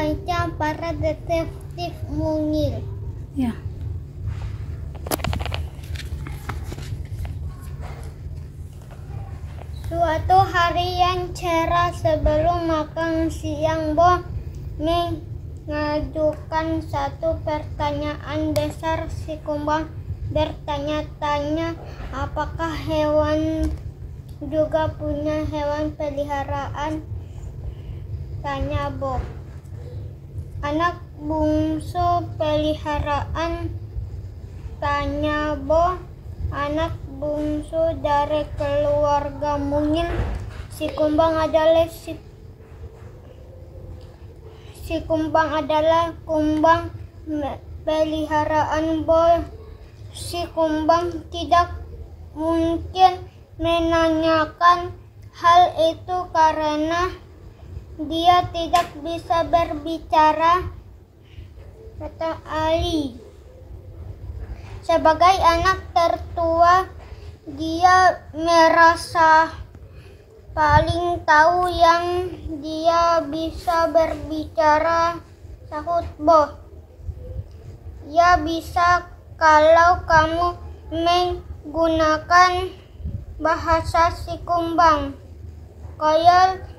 membaca para detektif mungil. Ya. Suatu hari yang cerah sebelum makan siang, Bo mengajukan satu pertanyaan besar. Si Kumbang bertanya-tanya, apakah hewan juga punya hewan peliharaan? Tanya Bo. Anak bungsu peliharaan? Tanya Bo. Anak bungsu dari keluarga mungil. Si Kumbang adalah kumbang peliharaan Bo. Si Kumbang tidak mungkin menanyakan hal itu karena dia tidak bisa berbicara, kata Ali. Sebagai anak tertua, dia merasa paling tahu yang dia bisa berbicara, sahut Bo. Ya bisa kalau kamu menggunakan bahasa si Kumbang. Koyol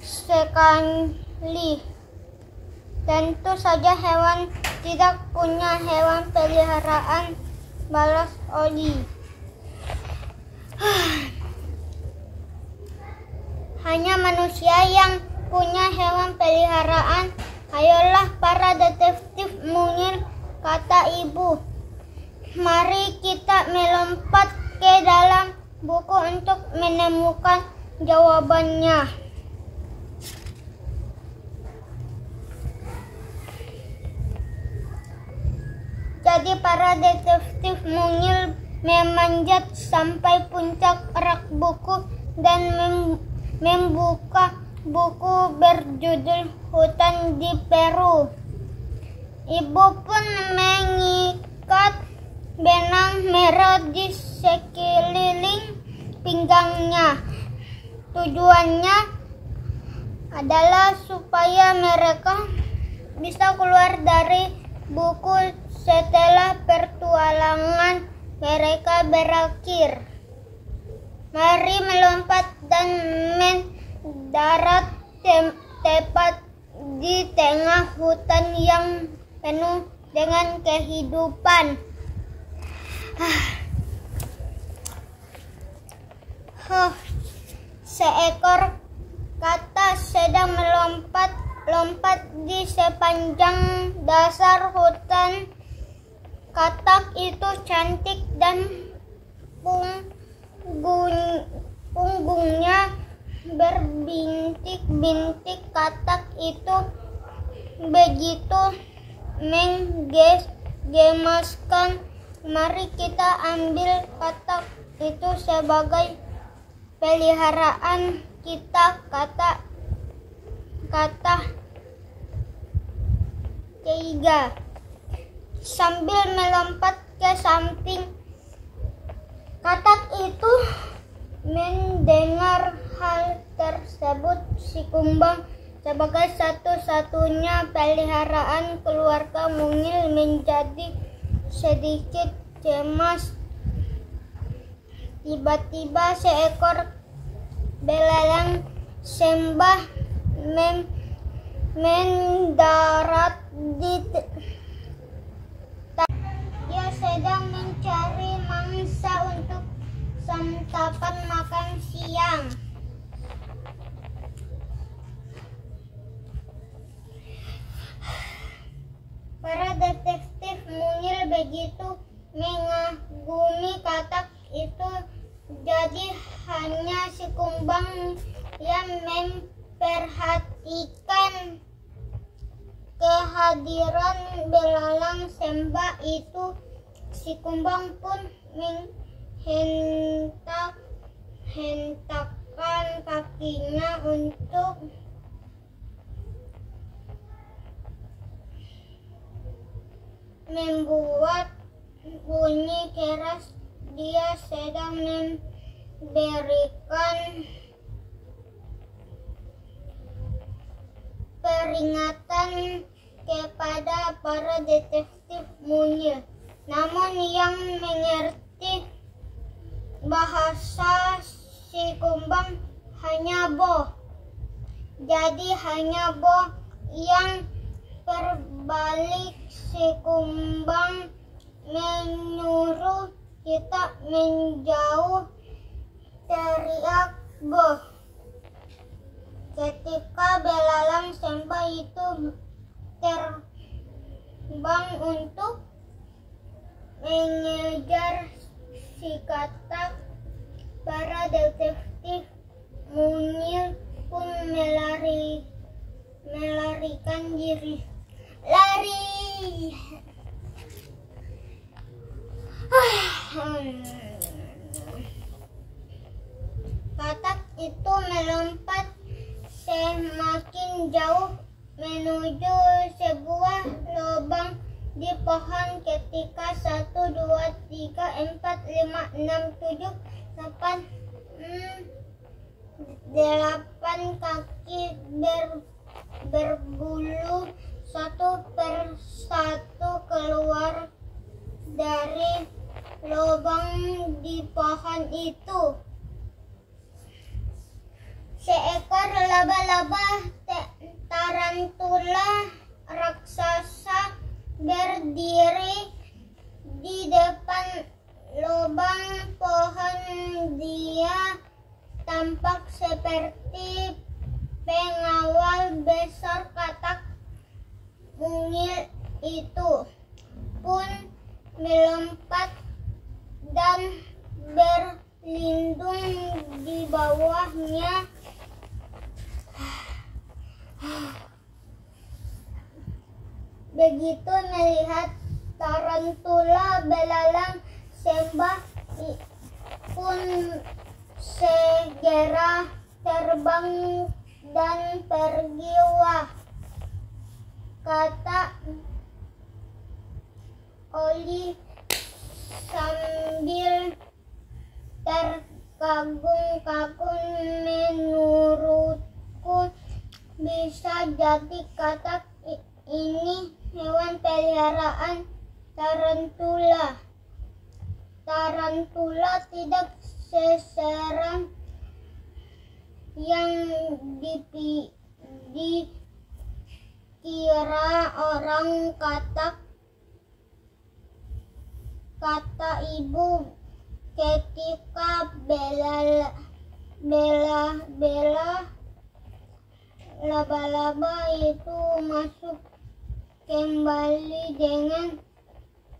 sekali. Tentu saja hewan tidak punya hewan peliharaan, balas Oli. Hanya manusia yang punya hewan peliharaan. Ayolah para detektif mungil, kata ibu. Mari kita melompat ke dalam buku untuk menemukan jawabannya. Jadi para detektif mungil memanjat sampai puncak rak buku dan membuka buku berjudul Hutan di Peru. Ibu pun mengikat benang merah di sekeliling pinggangnya. Tujuannya adalah supaya mereka bisa keluar dari buku setelah petualangan mereka berakhir. Mari melompat dan mendarat tepat di tengah hutan yang penuh dengan kehidupan. Seekor katak sedang melompat di sepanjang dasar hutan. Katak itu cantik dan punggungnya berbintik-bintik. Katak itu begitu menggemaskan. Mari kita ambil katak itu sebagai peliharaan kita, kata Keiga sambil melompat ke samping. Katak itu mendengar hal tersebut. Si Kumbang sebagai satu-satunya peliharaan keluarga mungil menjadi sedikit cemas. Tiba-tiba seekor belalang sembah mendarat di dia sedang mencari mangsa untuk santapan makan siang. Para detektif mungil begitu mengagumi katak itu, jadi hanya si Kumbang yang memperhatikan kehadiran belalang sembah itu. Si Kumbang pun menghentakkan kakinya untuk membuat bunyi keras. Dia sedang memberikan peringatan menanyakan kepada para detektif mungil. Namun yang mengerti bahasa si kumbang hanya Bo. Jadi hanya Bo yang berbalik. Si kumbang menyuruh kita menjauh, teriak Bo. Ketika belalang Semba itu terbang untuk mengejar si katak, para detektif mungil pun melarikan diri. Lari! Katak itu melompat semakin jauh menuju sebuah lubang di pohon. Ketika 1, 2, 3, 4, 5, 6, 7, 8 kaki berbulu satu persatu keluar dari lubang di pohon itu. Seekor laba-laba tarantula raksasa berdiri di depan lubang pohon. Dia tampak seperti pengawal besar. Katak mungil itu pun melompat dan berlindung di bawahnya. Begitu melihat tarantula, belalang Semba pun segera terbang dan pergi. Wah, kata Oli sambil terkagum-kagum. Menurutku bisa jadi katak ini hewan peliharaan tarantula. Tarantula tidak seseram yang dikira orang. Kata ibu ketika laba-laba itu masuk kembali dengan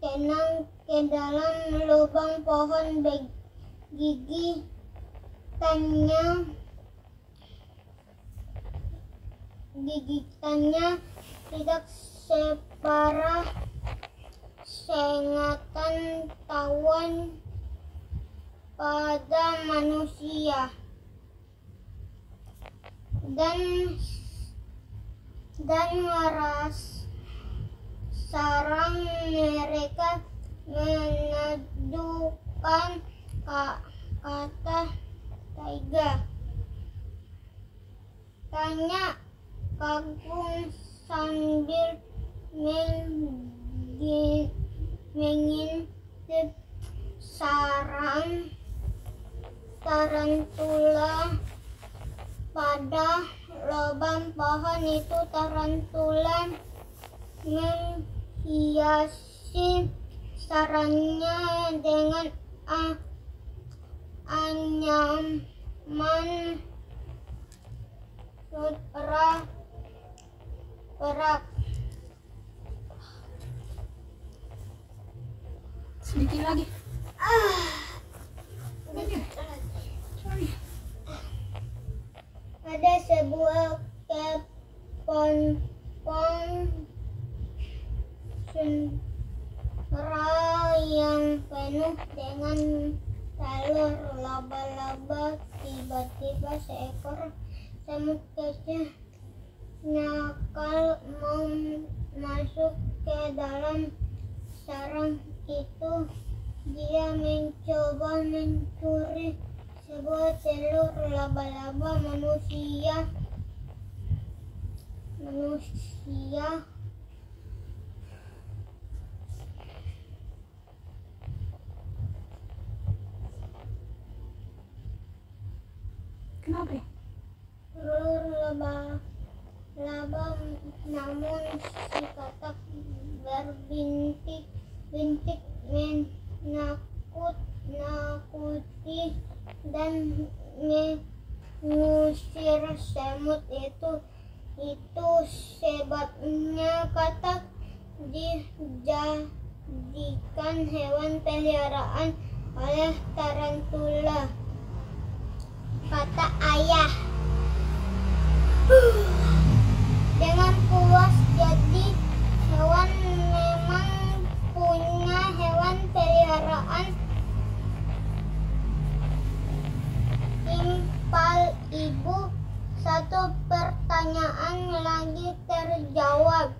tenang ke dalam lubang pohon. Gigitannya tidak separah sengatan tawon pada manusia, dan waras sarang mereka menadukan kata taiga. Tanya kagum sambil mengintip sarang tarantula pada lubang pohon itu. Tarantula menghiasi sarangnya dengan anyaman sutra perak. Sedikit lagi. Ada sebuah kepompong sentra yang penuh dengan telur laba-laba. Tiba-tiba seekor semut kecil nakal mau masuk ke dalam sarang itu. Dia mencoba mencuri sebuah telur laba-laba manusia manusia. Kenapa? Laba namun si katak berbintik-bintik menakut-nakuti dan mengusir semut itu sebabnya katak dijadikan hewan peliharaan oleh tarantula, kata ayah. Dengan puas, jadi hewan memang punya hewan peliharaan. Impal ibu, satu pertanyaan lagi terjawab.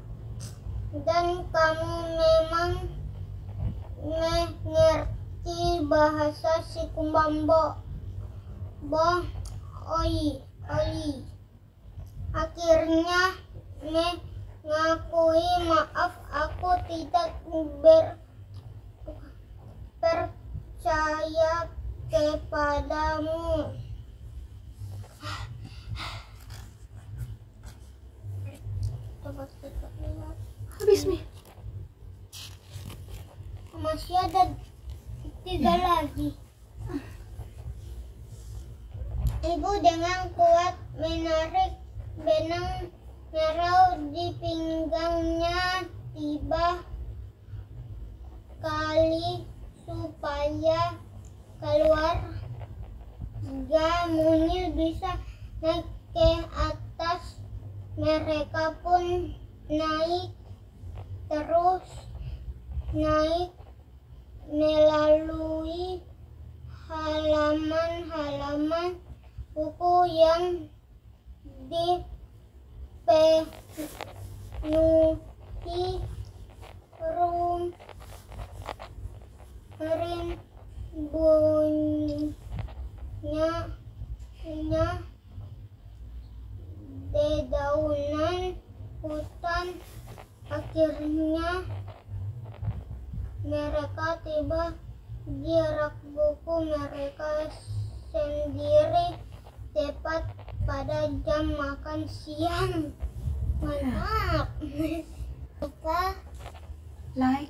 Dan kamu memang mengerti bahasa si Kumbambo? Oi. Akhirnya mengakui, maaf, aku tidak percaya kepadamu. Habis Mi. Masih ada 3 lagi. Ibu dengan kuat menarik benang merah di pinggangnya 3 kali supaya keluar. Jika Mungil bisa naik ke atas, mereka pun naik, terus naik melalui halaman-halaman buku yang dipenuhi rimbunnya dedaunan hutan. Akhirnya mereka tiba di rak buku mereka sendiri, tepat pada jam makan siang. Mantap. Lupa Like,